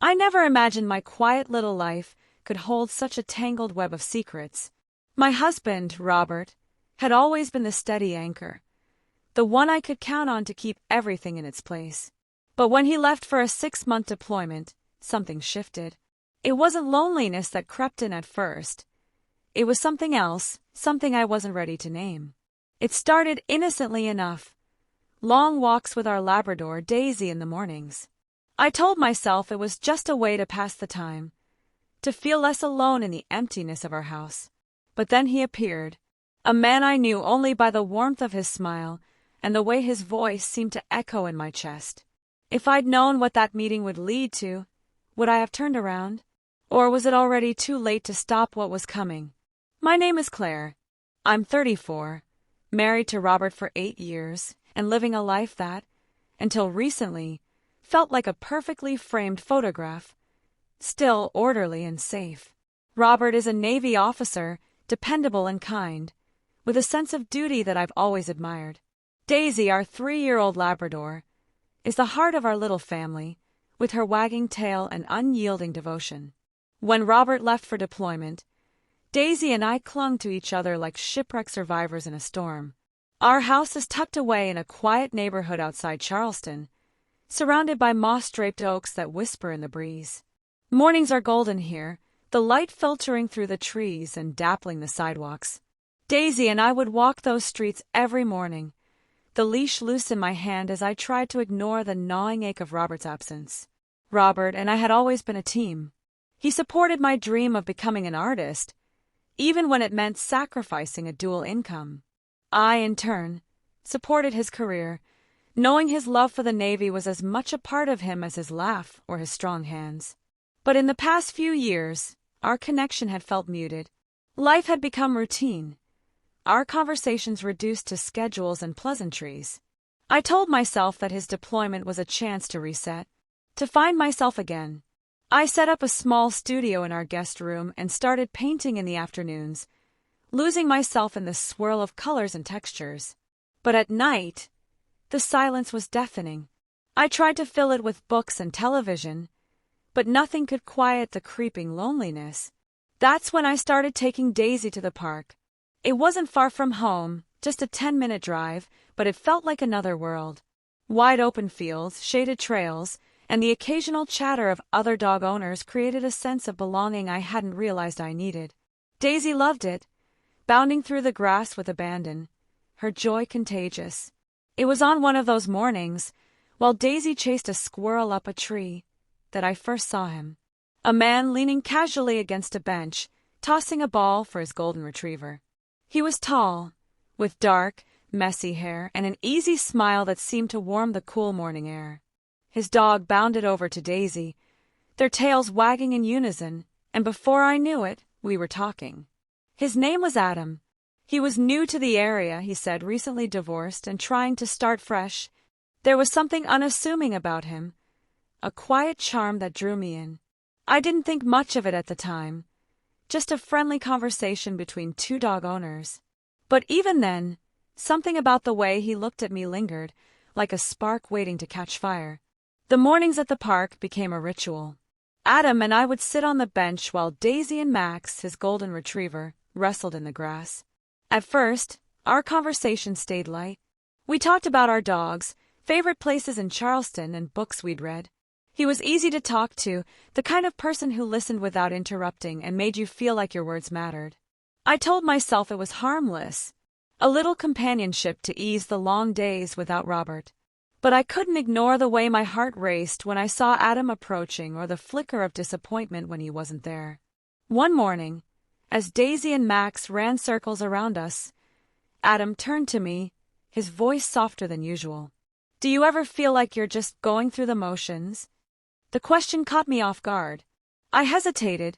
I never imagined my quiet little life could hold such a tangled web of secrets. My husband, Robert, had always been the steady anchor, the one I could count on to keep everything in its place. But when he left for a 6-month deployment, something shifted. It wasn't loneliness that crept in at first. It was something else, something I wasn't ready to name. It started innocently enough. Long walks with our Labrador, Daisy, in the mornings. I told myself it was just a way to pass the time, to feel less alone in the emptiness of our house. But then he appeared, a man I knew only by the warmth of his smile and the way his voice seemed to echo in my chest. If I'd known what that meeting would lead to, would I have turned around? Or was it already too late to stop what was coming? My name is Claire. I'm 34, married to Robert for 8 years, and living a life that, until recently, felt like a perfectly framed photograph, still orderly and safe. Robert is a Navy officer, dependable and kind, with a sense of duty that I've always admired. Daisy, our 3-year-old Labrador, is the heart of our little family, with her wagging tail and unyielding devotion. When Robert left for deployment, Daisy and I clung to each other like shipwreck survivors in a storm. Our house is tucked away in a quiet neighborhood outside Charleston, surrounded by moss-draped oaks that whisper in the breeze. Mornings are golden here, the light filtering through the trees and dappling the sidewalks. Daisy and I would walk those streets every morning, the leash loose in my hand as I tried to ignore the gnawing ache of Robert's absence. Robert and I had always been a team. He supported my dream of becoming an artist, even when it meant sacrificing a dual income. I, in turn, supported his career, knowing his love for the Navy was as much a part of him as his laugh or his strong hands. But in the past few years, our connection had felt muted. Life had become routine, our conversations reduced to schedules and pleasantries. I told myself that his deployment was a chance to reset, to find myself again. I set up a small studio in our guest room and started painting in the afternoons, losing myself in the swirl of colors and textures. But at night, the silence was deafening. I tried to fill it with books and television, but nothing could quiet the creeping loneliness. That's when I started taking Daisy to the park. It wasn't far from home, just a 10-minute drive, but it felt like another world. Wide open fields, shaded trails, and the occasional chatter of other dog owners created a sense of belonging I hadn't realized I needed. Daisy loved it, bounding through the grass with abandon, her joy contagious. It was on one of those mornings, while Daisy chased a squirrel up a tree, that I first saw him. A man leaning casually against a bench, tossing a ball for his golden retriever. He was tall, with dark, messy hair and an easy smile that seemed to warm the cool morning air. His dog bounded over to Daisy, their tails wagging in unison, and before I knew it, we were talking. His name was Adam. He was new to the area, he said, recently divorced and trying to start fresh. There was something unassuming about him, a quiet charm that drew me in. I didn't think much of it at the time, just a friendly conversation between 2 dog owners. But even then, something about the way he looked at me lingered, like a spark waiting to catch fire. The mornings at the park became a ritual. Adam and I would sit on the bench while Daisy and Max, his golden retriever, wrestled in the grass. At first, our conversation stayed light. We talked about our dogs, favorite places in Charleston, and books we'd read. He was easy to talk to, the kind of person who listened without interrupting and made you feel like your words mattered. I told myself it was harmless, a little companionship to ease the long days without Robert. But I couldn't ignore the way my heart raced when I saw Adam approaching or the flicker of disappointment when he wasn't there. One morning, as Daisy and Max ran circles around us, Adam turned to me, his voice softer than usual. "Do you ever feel like you're just going through the motions?" The question caught me off guard. I hesitated,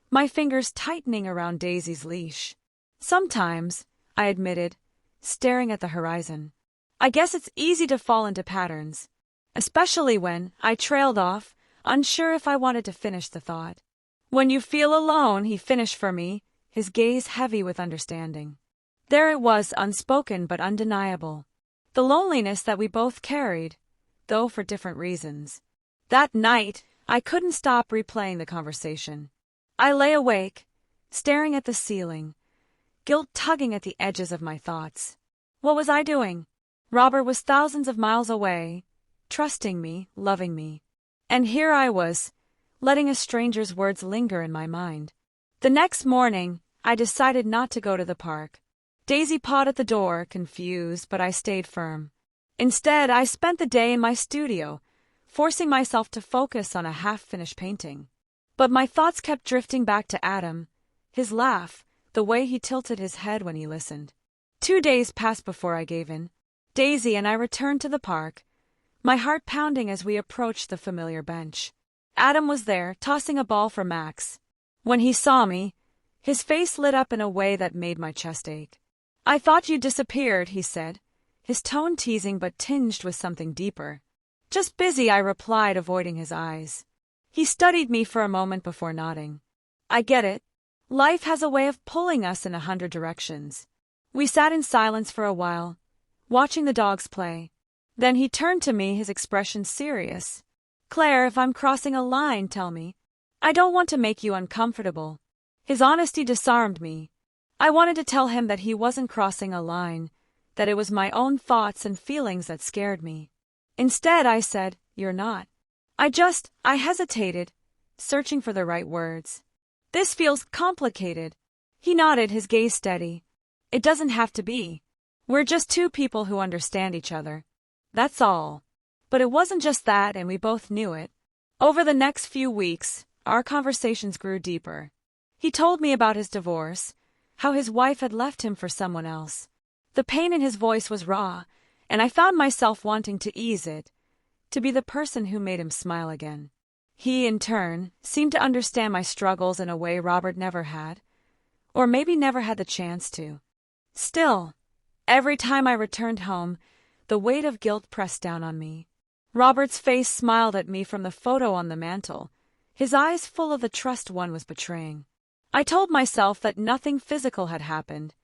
my fingers tightening around Daisy's leash. "Sometimes," I admitted, staring at the horizon. "I guess it's easy to fall into patterns." Especially when I trailed off, unsure if I wanted to finish the thought. "When you feel alone," he finished for me, his gaze heavy with understanding. There it was, unspoken but undeniable. The loneliness that we both carried, though for different reasons. That night, I couldn't stop replaying the conversation. I lay awake, staring at the ceiling, guilt tugging at the edges of my thoughts. What was I doing? Robert was thousands of miles away, trusting me, loving me. And here I was, letting a stranger's words linger in my mind. The next morning, I decided not to go to the park. Daisy pawed at the door, confused, but I stayed firm. Instead, I spent the day in my studio, forcing myself to focus on a half-finished painting. But my thoughts kept drifting back to Adam, his laugh, the way he tilted his head when he listened. 2 days passed before I gave in. Daisy and I returned to the park, my heart pounding as we approached the familiar bench. Adam was there, tossing a ball for Max. When he saw me, his face lit up in a way that made my chest ache. "I thought you disappeared," he said, his tone teasing but tinged with something deeper. "Just busy," I replied, avoiding his eyes. He studied me for a moment before nodding. "I get it. Life has a way of pulling us in 100 directions." We sat in silence for a while, watching the dogs play. Then he turned to me, his expression serious. "Claire, if I'm crossing a line, tell me. I don't want to make you uncomfortable." His honesty disarmed me. I wanted to tell him that he wasn't crossing a line, that it was my own thoughts and feelings that scared me. Instead, I said, "You're not." I hesitated, searching for the right words. "This feels complicated." He nodded, his gaze steady. "It doesn't have to be. We're just two people who understand each other. That's all." But it wasn't just that, and we both knew it. Over the next few weeks, our conversations grew deeper. He told me about his divorce, how his wife had left him for someone else. The pain in his voice was raw, and I found myself wanting to ease it, to be the person who made him smile again. He, in turn, seemed to understand my struggles in a way Robert never had, or maybe never had the chance to. Still, every time I returned home, the weight of guilt pressed down on me. Robert's face smiled at me from the photo on the mantel, his eyes full of the trust one was betraying. I told myself that nothing physical had happened,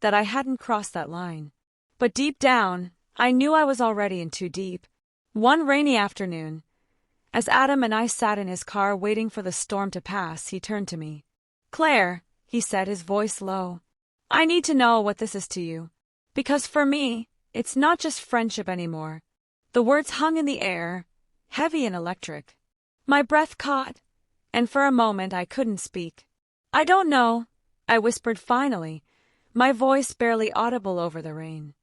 that I hadn't crossed that line. But deep down, I knew I was already in too deep. One rainy afternoon, as Adam and I sat in his car waiting for the storm to pass, he turned to me. "Claire," he said, his voice low, "I need to know what this is to you. Because for me, it's not just friendship anymore." The words hung in the air, heavy and electric. My breath caught, and for a moment I couldn't speak. "I don't know," I whispered finally, my voice barely audible over the rain.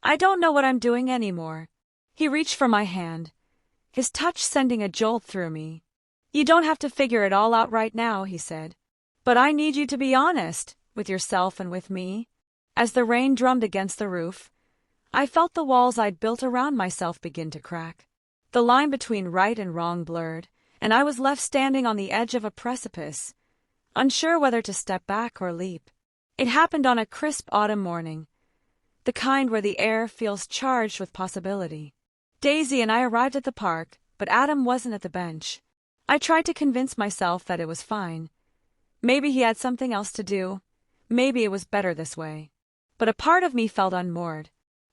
"I don't know what I'm doing anymore." He reached for my hand, his touch sending a jolt through me. "You don't have to figure it all out right now," he said. "But I need you to be honest, with yourself and with me." As the rain drummed against the roof, I felt the walls I'd built around myself begin to crack. The line between right and wrong blurred, and I was left standing on the edge of a precipice, unsure whether to step back or leap. It happened on a crisp autumn morning, the kind where the air feels charged with possibility. Daisy and I arrived at the park, but Adam wasn't at the bench. I tried to convince myself that it was fine. Maybe he had something else to do. Maybe it was better this way. But a part of me felt unmoored.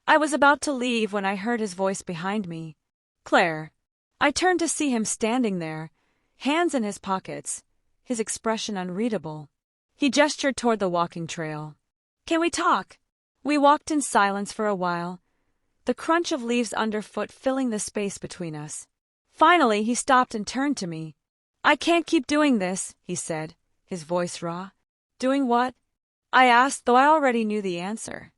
I was about to leave when I heard his voice behind me. "Claire." I turned to see him standing there, hands in his pockets, his expression unreadable. He gestured toward the walking trail. "Can we talk?" We walked in silence for a while, the crunch of leaves underfoot filling the space between us. Finally, he stopped and turned to me. "I can't keep doing this," he said, his voice raw. "Doing what?" I asked, though I already knew the answer.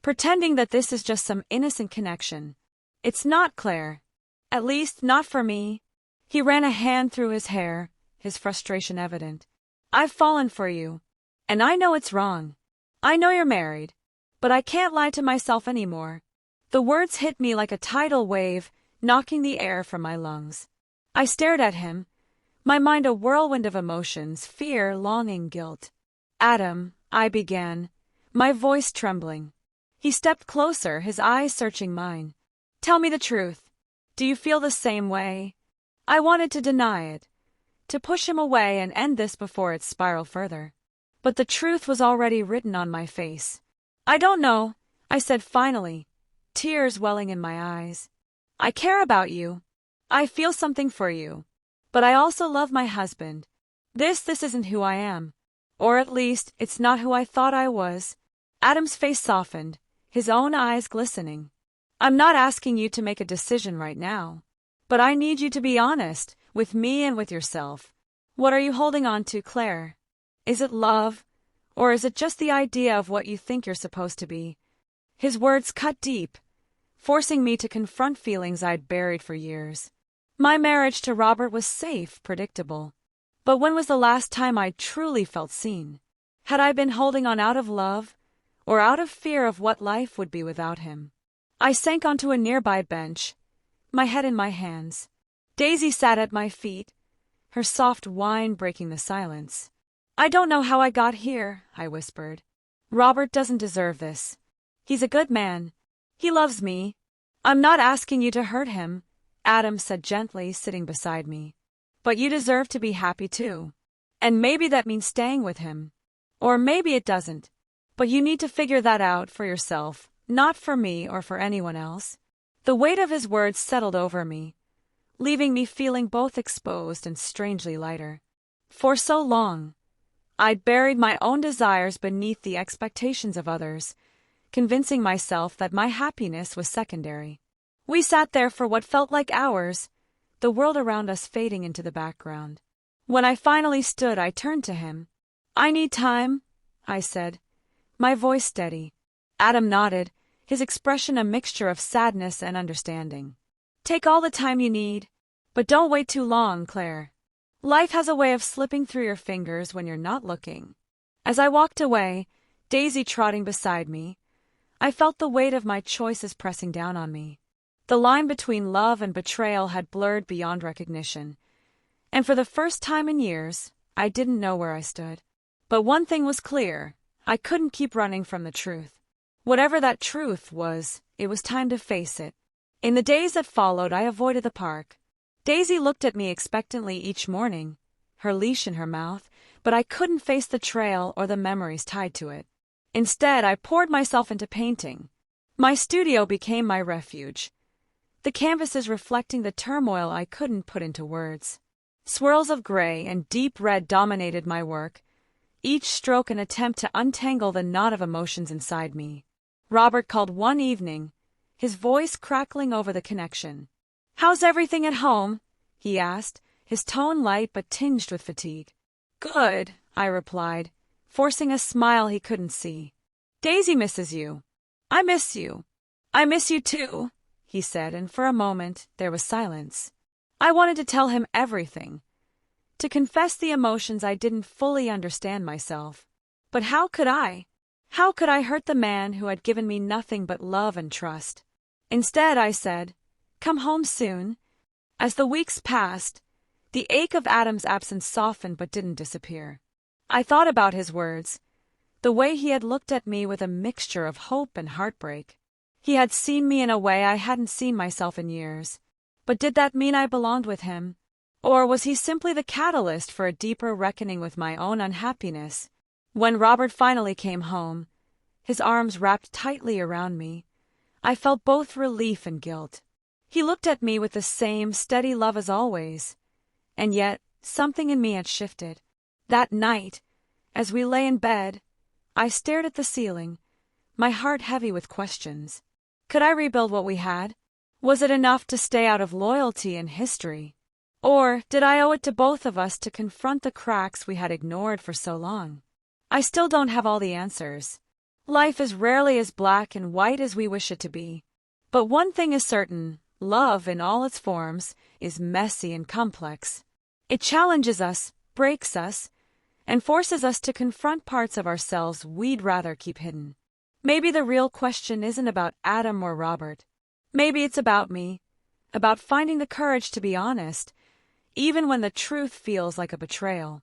"Pretending that this is just some innocent connection. It's not, Claire. At least, not for me." He ran a hand through his hair, his frustration evident. "I've fallen for you. And I know it's wrong. I know you're married. But I can't lie to myself anymore." The words hit me like a tidal wave, knocking the air from my lungs. I stared at him, my mind a whirlwind of emotions, fear, longing, guilt. "Adam," I began, my voice trembling. He stepped closer, his eyes searching mine. "Tell me the truth. Do you feel the same way?" I wanted to deny it, to push him away and end this before it spiraled further. But the truth was already written on my face. "I don't know," I said finally, tears welling in my eyes. "I care about you. I feel something for you. But I also love my husband. This isn't who I am. Or at least, it's not who I thought I was. Adam's face softened, his own eyes glistening. I'm not asking you to make a decision right now. But I need you to be honest, with me and with yourself. What are you holding on to, Claire? Is it love? Or is it just the idea of what you think you're supposed to be? His words cut deep, forcing me to confront feelings I'd buried for years. My marriage to Robert was safe, predictable. But when was the last time I truly felt seen? Had I been holding on out of love, or out of fear of what life would be without him? I sank onto a nearby bench, my head in my hands. Daisy sat at my feet, her soft whine breaking the silence. I don't know how I got here, I whispered. Robert doesn't deserve this. He's a good man. He loves me. I'm not asking you to hurt him, Adam said gently, sitting beside me. But you deserve to be happy too. And maybe that means staying with him. Or maybe it doesn't. But you need to figure that out for yourself, not for me or for anyone else. The weight of his words settled over me, leaving me feeling both exposed and strangely lighter. For so long, I'd buried my own desires beneath the expectations of others, convincing myself that my happiness was secondary. We sat there for what felt like hours, the world around us fading into the background. When I finally stood, I turned to him. I need time, I said, my voice steady. Adam nodded, his expression a mixture of sadness and understanding. Take all the time you need, but don't wait too long, Claire. Life has a way of slipping through your fingers when you're not looking. As I walked away, Daisy trotting beside me, I felt the weight of my choices pressing down on me. The line between love and betrayal had blurred beyond recognition, and for the first time in years, I didn't know where I stood. But one thing was clear, I couldn't keep running from the truth. Whatever that truth was, it was time to face it. In the days that followed, I avoided the park. Daisy looked at me expectantly each morning, her leash in her mouth, but I couldn't face the trail or the memories tied to it. Instead, I poured myself into painting. My studio became my refuge, the canvases reflecting the turmoil I couldn't put into words. Swirls of gray and deep red dominated my work, each stroke an attempt to untangle the knot of emotions inside me. Robert called one evening, his voice crackling over the connection. "How's everything at home?" he asked, his tone light but tinged with fatigue. "Good," I replied, forcing a smile he couldn't see. "Daisy misses you." "I miss you." "I miss you too," he said, and for a moment there was silence. I wanted to tell him everything, to confess the emotions I didn't fully understand myself. But how could I? How could I hurt the man who had given me nothing but love and trust? Instead, I said, "Come home soon." As the weeks passed, the ache of Adam's absence softened but didn't disappear. I thought about his words, the way he had looked at me with a mixture of hope and heartbreak. He had seen me in a way I hadn't seen myself in years. But did that mean I belonged with him? Or was he simply the catalyst for a deeper reckoning with my own unhappiness? When Robert finally came home, his arms wrapped tightly around me, I felt both relief and guilt. He looked at me with the same steady love as always, and yet something in me had shifted. That night, as we lay in bed, I stared at the ceiling, my heart heavy with questions. Could I rebuild what we had? Was it enough to stay out of loyalty and history? Or did I owe it to both of us to confront the cracks we had ignored for so long? I still don't have all the answers. Life is rarely as black and white as we wish it to be. But one thing is certain, love in all its forms is messy and complex. It challenges us, breaks us, and forces us to confront parts of ourselves we'd rather keep hidden. Maybe the real question isn't about Adam or Robert. Maybe it's about me, about finding the courage to be honest, even when the truth feels like a betrayal.